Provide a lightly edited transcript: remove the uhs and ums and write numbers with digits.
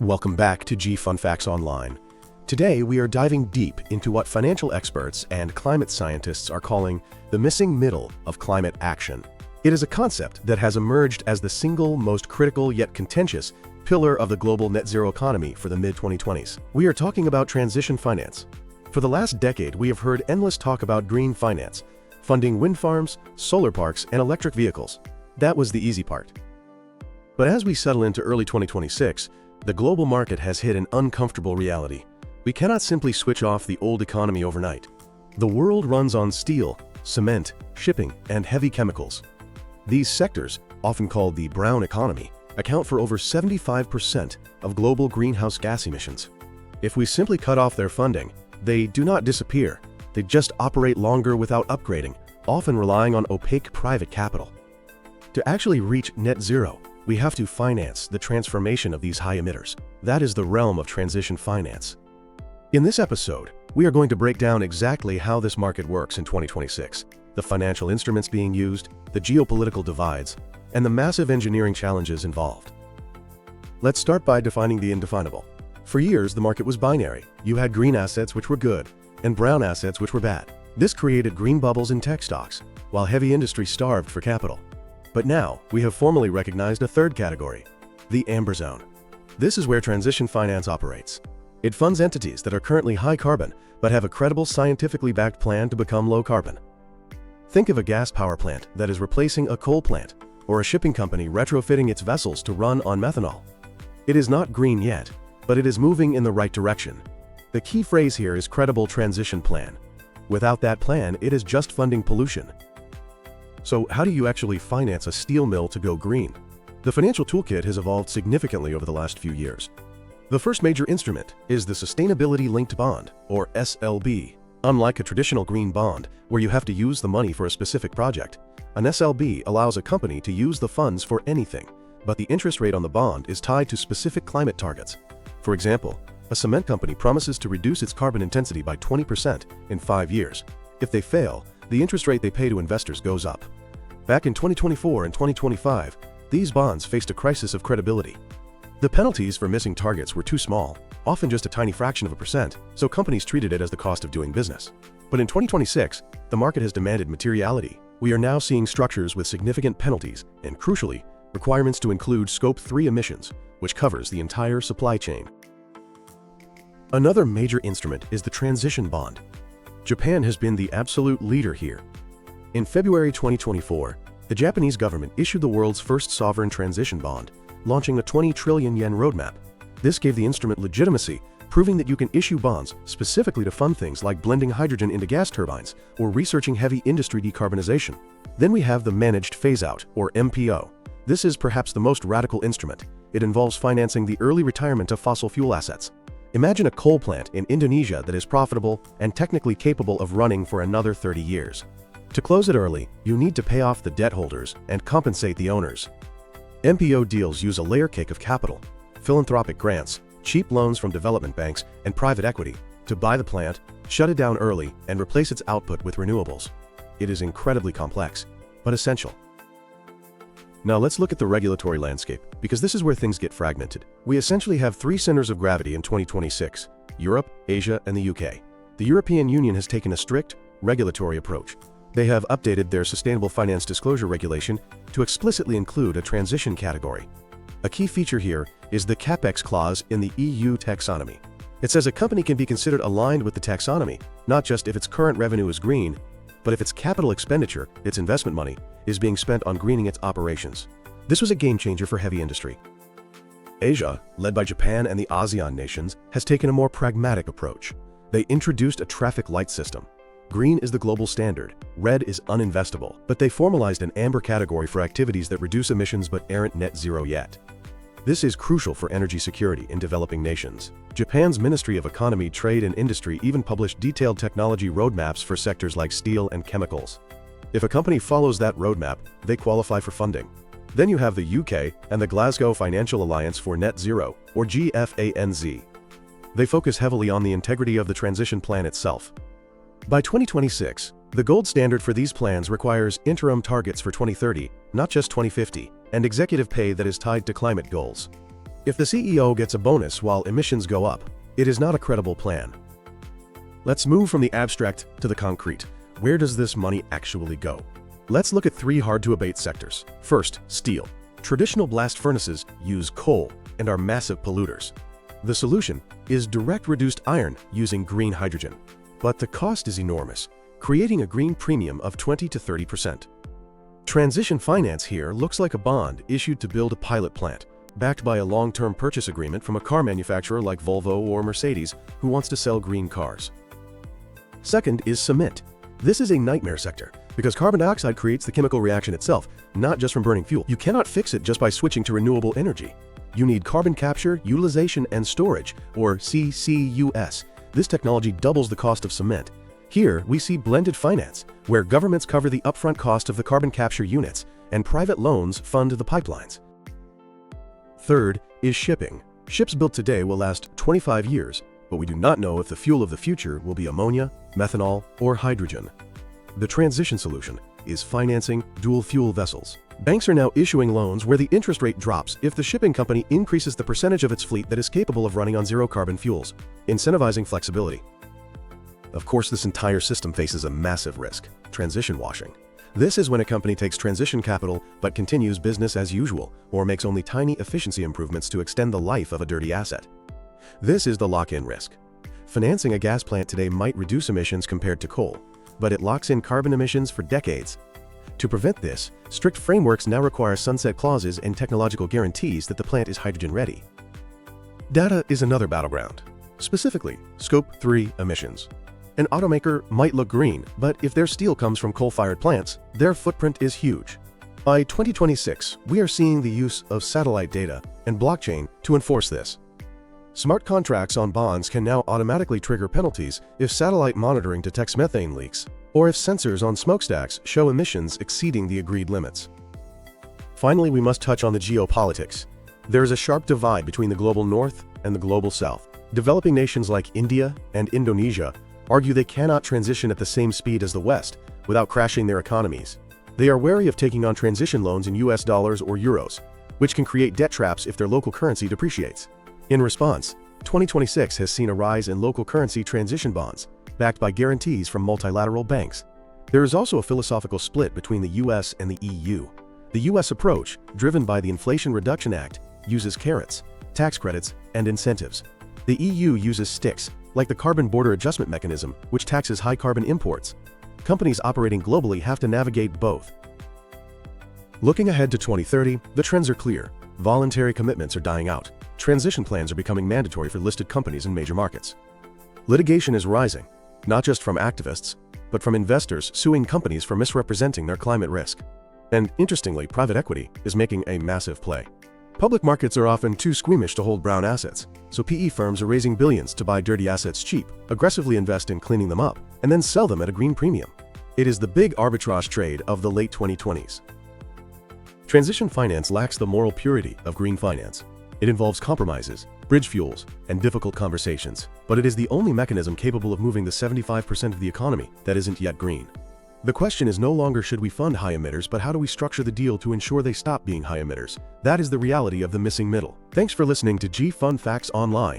Welcome back to G Fun Facts Online. Today we are diving deep into what financial experts and climate scientists are calling the missing middle of climate action. It is a concept that has emerged as the single most critical yet contentious pillar of the global net zero economy for the mid-2020s. We are talking about transition finance. For the last decade, we have heard endless talk about green finance, funding wind farms, solar parks, and electric vehicles. That was the easy part. But as we settle into early 2026, the global market has hit an uncomfortable reality. We cannot simply switch off the old economy overnight. The world runs on steel, cement, shipping, and heavy chemicals. These sectors, often called the brown economy, account for over 75% of global greenhouse gas emissions. If we simply cut off their funding, they do not disappear. They just operate longer without upgrading, often relying on opaque private capital. To actually reach net zero, we have to finance the transformation of these high emitters. That is the realm of transition finance. In this episode, we are going to break down exactly how this market works in 2026, the financial instruments being used, the geopolitical divides, and the massive engineering challenges involved. Let's start by defining the indefinable. For years, the market was binary. You had green assets which were good, and brown assets which were bad. This created green bubbles in tech stocks, while heavy industry starved for capital. But now, we have formally recognized a third category, the amber zone. This is where transition finance operates. It funds entities that are currently high carbon, but have a credible scientifically backed plan to become low carbon. Think of a gas power plant that is replacing a coal plant, or a shipping company retrofitting its vessels to run on methanol. It is not green yet, but it is moving in the right direction. The key phrase here is credible transition plan. Without that plan, it is just funding pollution. So how do you actually finance a steel mill to go green? The financial toolkit has evolved significantly over the last few years. The first major instrument is the Sustainability-Linked Bond, or SLB. Unlike a traditional green bond, where you have to use the money for a specific project, an SLB allows a company to use the funds for anything, but the interest rate on the bond is tied to specific climate targets. For example, a cement company promises to reduce its carbon intensity by 20% in 5 years. If they fail, the interest rate they pay to investors goes up. Back in 2024 and 2025, these bonds faced a crisis of credibility. The penalties for missing targets were too small, often just a tiny fraction of a percent, so companies treated it as the cost of doing business. But in 2026, the market has demanded materiality. We are now seeing structures with significant penalties and, crucially, requirements to include Scope 3 emissions, which covers the entire supply chain. Another major instrument is the transition bond. Japan has been the absolute leader here. In February 2024, the Japanese government issued the world's first sovereign transition bond, launching a 20 trillion yen roadmap. This gave the instrument legitimacy, proving that you can issue bonds specifically to fund things like blending hydrogen into gas turbines or researching heavy industry decarbonization. Then we have the Managed Phase-Out, or MPO. This is perhaps the most radical instrument. It involves financing the early retirement of fossil fuel assets. Imagine a coal plant in Indonesia that is profitable and technically capable of running for another 30 years. To close it early, you need to pay off the debt holders and compensate the owners. MPO deals use a layer cake of capital, philanthropic grants, cheap loans from development banks, and private equity to buy the plant, shut it down early, and replace its output with renewables. It is incredibly complex, but essential. Now let's look at the regulatory landscape, because this is where things get fragmented. We essentially have 3 centers of gravity in 2026: Europe, Asia, and the UK. The European Union has taken a strict, regulatory approach. They have updated their Sustainable Finance Disclosure Regulation to explicitly include a transition category. A key feature here is the CapEx clause in the EU taxonomy. It says a company can be considered aligned with the taxonomy, not just if its current revenue is green, but if its capital expenditure, its investment money, is being spent on greening its operations. This was a game changer for heavy industry. Asia, led by Japan and the ASEAN nations, has taken a more pragmatic approach. They introduced a traffic light system. Green is the global standard, red is uninvestable, but they formalized an amber category for activities that reduce emissions but aren't net zero yet. This is crucial for energy security in developing nations. Japan's Ministry of Economy, Trade and Industry even published detailed technology roadmaps for sectors like steel and chemicals. If a company follows that roadmap, they qualify for funding. Then you have the UK and the Glasgow Financial Alliance for Net Zero, or GFANZ. They focus heavily on the integrity of the transition plan itself. By 2026, the gold standard for these plans requires interim targets for 2030, not just 2050, and executive pay that is tied to climate goals. If the CEO gets a bonus while emissions go up, it is not a credible plan. Let's move from the abstract to the concrete. Where does this money actually go? Let's look at 3 hard-to-abate sectors. First, steel. Traditional blast furnaces use coal and are massive polluters. The solution is direct reduced iron using green hydrogen. But the cost is enormous, creating a green premium of 20 to 30%. Transition finance here looks like a bond issued to build a pilot plant, backed by a long-term purchase agreement from a car manufacturer like Volvo or Mercedes who wants to sell green cars. Second is cement. This is a nightmare sector because carbon dioxide creates the chemical reaction itself, not just from burning fuel. You cannot fix it just by switching to renewable energy. You need carbon capture, utilization, and storage, or CCUS. This technology doubles the cost of cement. Here, we see blended finance, where governments cover the upfront cost of the carbon capture units, and private loans fund the pipelines. Third is shipping. Ships built today will last 25 years, but we do not know if the fuel of the future will be ammonia, methanol, or hydrogen. The transition solution is financing dual-fuel vessels. Banks are now issuing loans where the interest rate drops if the shipping company increases the percentage of its fleet that is capable of running on zero-carbon fuels, incentivizing flexibility. Of course, this entire system faces a massive risk: transition washing. This is when a company takes transition capital but continues business as usual or makes only tiny efficiency improvements to extend the life of a dirty asset. This is the lock-in risk. Financing a gas plant today might reduce emissions compared to coal, but it locks in carbon emissions for decades. To prevent this, strict frameworks now require sunset clauses and technological guarantees that the plant is hydrogen-ready. Data is another battleground. Specifically, Scope 3 emissions. An automaker might look green, but if their steel comes from coal-fired plants, their footprint is huge. By 2026, we are seeing the use of satellite data and blockchain to enforce this. Smart contracts on bonds can now automatically trigger penalties if satellite monitoring detects methane leaks, or if sensors on smokestacks show emissions exceeding the agreed limits. Finally, we must touch on the geopolitics. There is a sharp divide between the global north and the global south. Developing nations like India and Indonesia argue they cannot transition at the same speed as the West without crashing their economies. They are wary of taking on transition loans in US dollars or euros, which can create debt traps if their local currency depreciates. In response, 2026 has seen a rise in local currency transition bonds, backed by guarantees from multilateral banks. There is also a philosophical split between the US and the EU. The US approach, driven by the Inflation Reduction Act, uses carrots, tax credits, and incentives. The EU uses sticks, like the Carbon Border Adjustment Mechanism, which taxes high-carbon imports. Companies operating globally have to navigate both. Looking ahead to 2030, the trends are clear. Voluntary commitments are dying out. Transition plans are becoming mandatory for listed companies in major markets. Litigation is rising, not just from activists, but from investors suing companies for misrepresenting their climate risk. And interestingly, private equity is making a massive play. Public markets are often too squeamish to hold brown assets, so PE firms are raising billions to buy dirty assets cheap, aggressively invest in cleaning them up, and then sell them at a green premium. It is the big arbitrage trade of the late 2020s. Transition finance lacks the moral purity of green finance. It involves compromises, bridge fuels, and difficult conversations, but it is the only mechanism capable of moving the 75% of the economy that isn't yet green. The question is no longer should we fund high emitters, but how do we structure the deal to ensure they stop being high emitters? That is the reality of the missing middle. Thanks for listening to G Fun Facts Online.